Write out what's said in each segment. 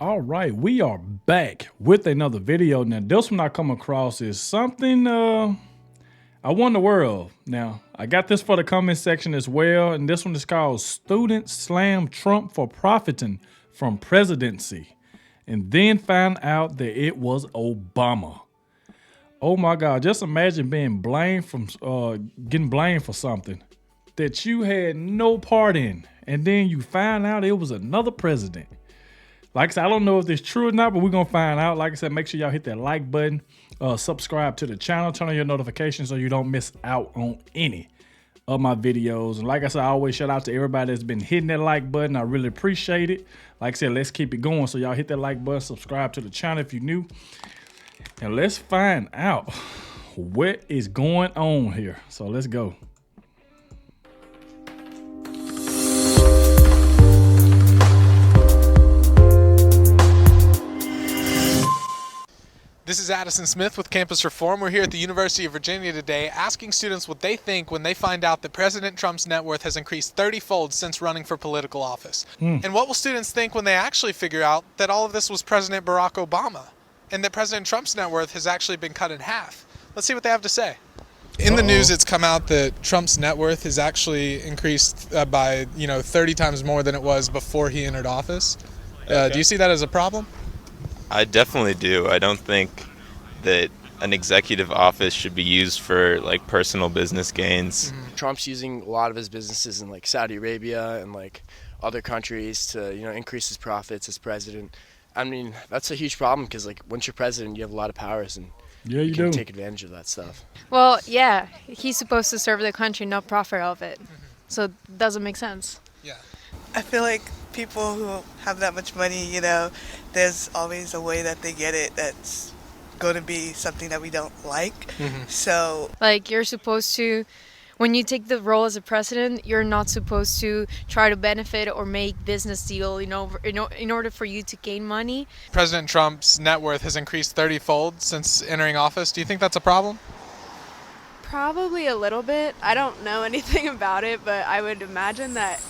All right, we are back with another video. Now, this one I come across is something I won the world. Now, I got this for the comment section as well, and this one is called Students Slam Trump for Profiting from Presidency, and then found out that it was Obama. Oh my God, just imagine being blamed from getting blamed for something that you had no part in, and then you find out it was another president. Like I said, I don't know if this is true or not, but we're going to find out. Like I said, make sure y'all hit that like button, subscribe to the channel, turn on your notifications so you don't miss out on any of my videos. And like I said, I always shout out to everybody that's been hitting that like button. I really appreciate it. Like I said, let's keep it going. So y'all hit that like button, subscribe to the channel if you're new. And let's find out what is going on here. So let's go. This is Addison Smith with Campus Reform. We're here at the University of Virginia today asking students what they think when they find out that President Trump's net worth has increased 30-fold since running for political office. And what will students think when they actually figure out that all of this was President Barack Obama and that President Trump's net worth has actually been cut in half? Let's see what they have to say. In the news, it's come out that Trump's net worth has actually increased by 30 times more than it was before he entered office. Do you see that as a problem? I definitely do. I don't think that an executive office should be used for like personal business gains. Trump's using a lot of his businesses in like Saudi Arabia and like other countries to increase his profits as president. I mean, that's a huge problem because like once you're president, you have a lot of powers and you can take advantage of that stuff. Well, yeah, he's supposed to serve the country, not profit of it. So it doesn't make sense. Yeah. I feel like people who have that much money, there's always a way that they get it that's going to be something that we don't like. So, like, you're supposed to, when you take the role as a president, you're not supposed to try to benefit or make business deal, in order for you to gain money. President Trump's net worth has increased 30-fold since entering office. Do you think that's a problem? Probably a little bit. I don't know anything about it, but I would imagine that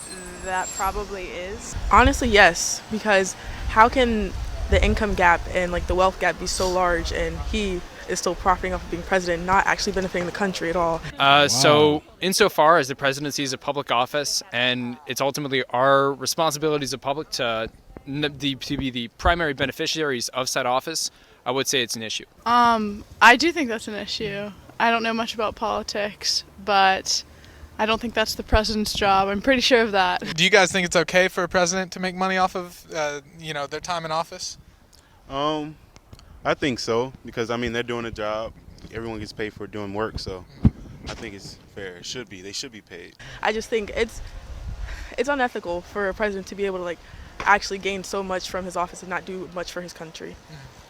probably is. Honestly, yes, because how can the income gap and like the wealth gap be so large and he is still profiting off of being president, not actually benefiting the country at all? So insofar as the presidency is a public office and it's ultimately our responsibility as a public to be the primary beneficiaries of said office, I would say it's an issue. I do think that's an issue. I don't know much about politics, but I don't think that's the president's job. I'm pretty sure of that. Do you guys think it's okay for a president to make money off of, their time in office? I think so because they're doing a job. Everyone gets paid for doing work, so I think it's fair. It should be. They should be paid. I just think it's unethical for a president to be able to like actually gain so much from his office and not do much for his country.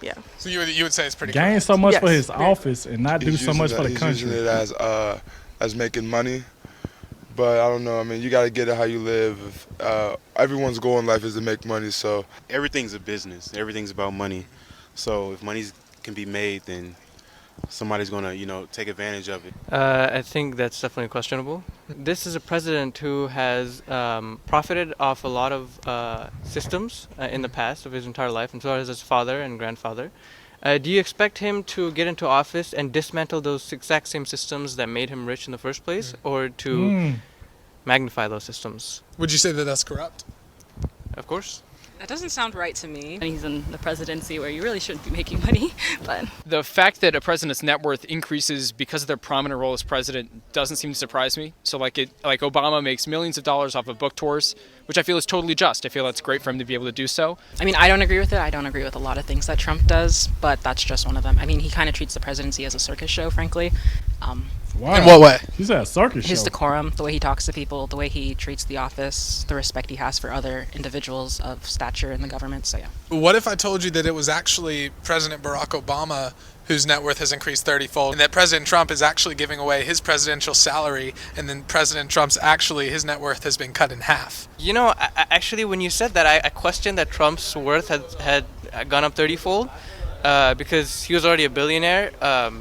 Yeah. So you would say it's pretty gain correct. so much for his office and not do so much for the country. He's using it as making money. But I don't know. You got to get it how you live. Everyone's goal in life is to make money. So Everything's a business. Everything's about money. So if money can be made, then somebody's going to, take advantage of it. I think that's definitely questionable. This is a president who has profited off a lot of systems in the past of his entire life, and so has his father and grandfather. Do you expect him to get into office and dismantle those exact same systems that made him rich in the first place, or to magnify those systems? Would you say that that's corrupt? Of course. That doesn't sound right to me. He's in the presidency where you really shouldn't be making money, but The fact that a president's net worth increases because of their prominent role as president doesn't seem to surprise me. So like Obama makes millions of dollars off of book tours, which I feel is totally just. I feel that's great for him to be able to do so. I don't agree with it. I don't agree with a lot of things that Trump does, but that's just one of them. He kind of treats the presidency as a circus show, frankly. Wow. In what way? He's at a circus His show. decorum, the way he talks to people, the way he treats the office, the respect he has for other individuals of stature in the government, so yeah. What if I told you that it was actually President Barack Obama whose net worth has increased 30-fold, and that President Trump is actually giving away his presidential salary, and then President Trump's his net worth has been cut in half? Actually, when you said that, I questioned that Trump's worth had gone up 30-fold. Because he was already a billionaire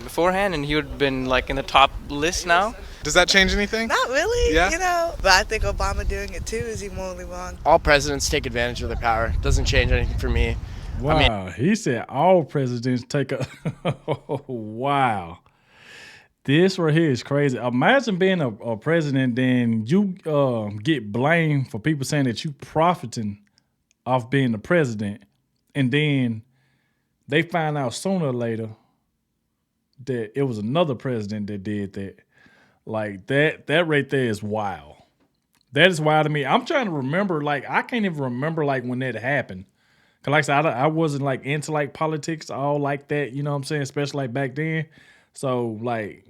beforehand, and he would have been like in the top list now. Does that change anything? Not really, Yeah? you know. But I think Obama doing it too is morally wrong. All presidents take advantage of their power. Doesn't change anything for me. Wow, he said all presidents take a. Wow, this right here is crazy. Imagine being a president, then you get blamed for people saying that you profiting off being the president, and then they find out sooner or later that it was another president that did that. Like that right there is wild. That is wild to me. I'm trying to remember, like, I can't even remember like when that happened. Cause like I said, I wasn't like into like politics all like that, you know what I'm saying? Especially like back then. So like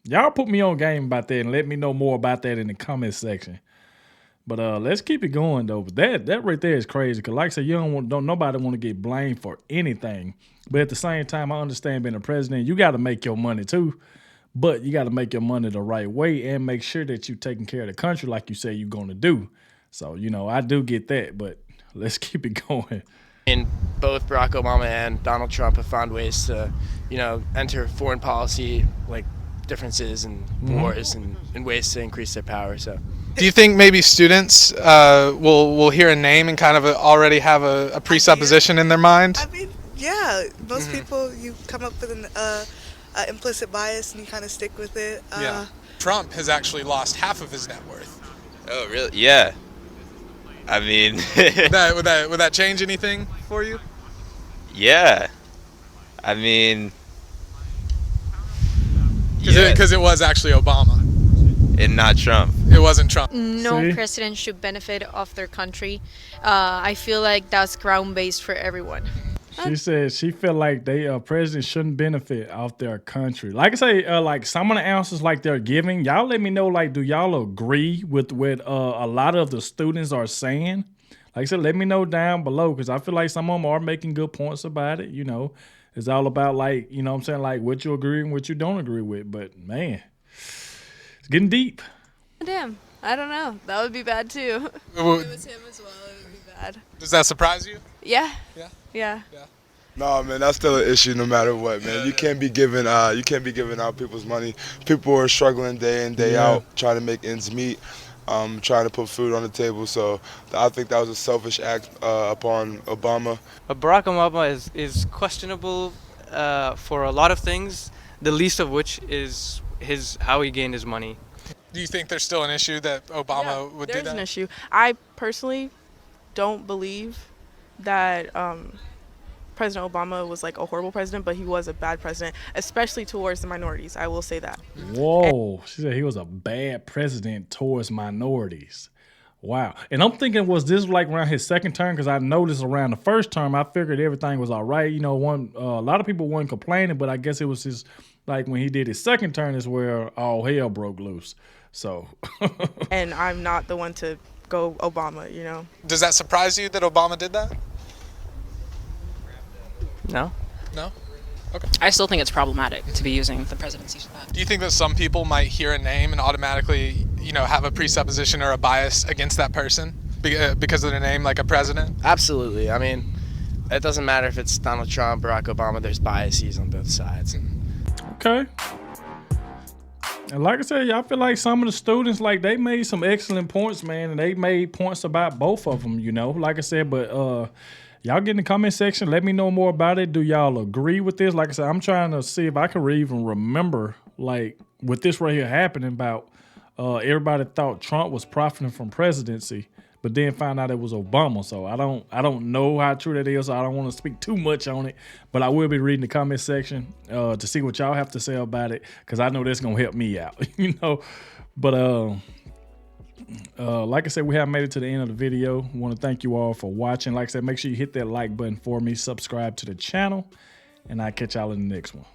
y'all put me on game about that and let me know more about that in the comment section. But let's keep it going though. But that right there is crazy. Cause like I said, don't nobody want to get blamed for anything. But at the same time, I understand being a president, you got to make your money too. But you got to make your money the right way and make sure that you're taking care of the country like you say you're going to do. So, you know, I do get that, but let's keep it going. And both Barack Obama and Donald Trump have found ways to, you know, enter foreign policy like differences and wars and ways to increase their power. So, do you think maybe students will hear a name and kind of already have a presupposition in their mind? I mean, yeah, most people, you come up with an implicit bias and you kind of stick with it. Yeah. Trump has actually lost half of his net worth. Oh, really? Yeah. I mean, would that change anything for you? Yeah. I mean, because it was actually Obama and not Trump. It wasn't Trump. No president should benefit off their country. I feel like that's ground-based for everyone. She said she feel like presidents shouldn't benefit off their country. Like I say, like some of the answers like they're giving, y'all let me know, like, do y'all agree with what a lot of the students are saying? Like I said, let me know down below because I feel like some of them are making good points about it. You know, it's all about like, you know what I'm saying, like what you agree and what you don't agree with. But man, it's getting deep. Damn, I don't know. That would be bad too. If it was him as well, it would be bad. Does that surprise you? Yeah. Yeah. Yeah. No, man, that's still an issue no matter what, man. You can't be giving out people's money. People are struggling day in, day out, trying to make ends meet, trying to put food on the table. So I think that was a selfish act upon Obama. Barack Obama is questionable for a lot of things, the least of which is how he gained his money. Do you think there's still an issue that Obama would do that? There's an issue. I personally don't believe that President Obama was like a horrible president, but he was a bad president, especially towards the minorities. I will say that. Whoa. She said he was a bad president towards minorities. Wow. And I'm thinking, was this like around his second term? Because I noticed around the first term, I figured everything was all right. You know, a lot of people weren't complaining, but I guess it was his, like when he did his second term is where all hell broke loose. So. And I'm not the one to go Obama, you know. Does that surprise you that Obama did that? No. No? Okay. I still think it's problematic to be using the presidency for that. Do you think that some people might hear a name and automatically, you know, have a presupposition or a bias against that person because of their name, like a president? Absolutely. I mean, it doesn't matter if it's Donald Trump, Barack Obama. There's biases on both sides. Okay. And like I said, I feel like some of the students, like they made some excellent points, man, and they made points about both of them, you know. Like I said, but y'all get in the comment section. Let me know more about it. Do y'all agree with this? Like I said, I'm trying to see if I can even remember, like, with this right here happening about everybody thought Trump was profiting from presidency, but then found out it was Obama. So I don't know how true that is. So I don't want to speak too much on it, but I will be reading the comment section to see what y'all have to say about it because I know that's gonna help me out, you know. But like I said, we have made it to the end of the video. I want to thank you all for watching. Like I said, make sure you hit that like button for me, subscribe to the channel, and I'll catch y'all in the next one.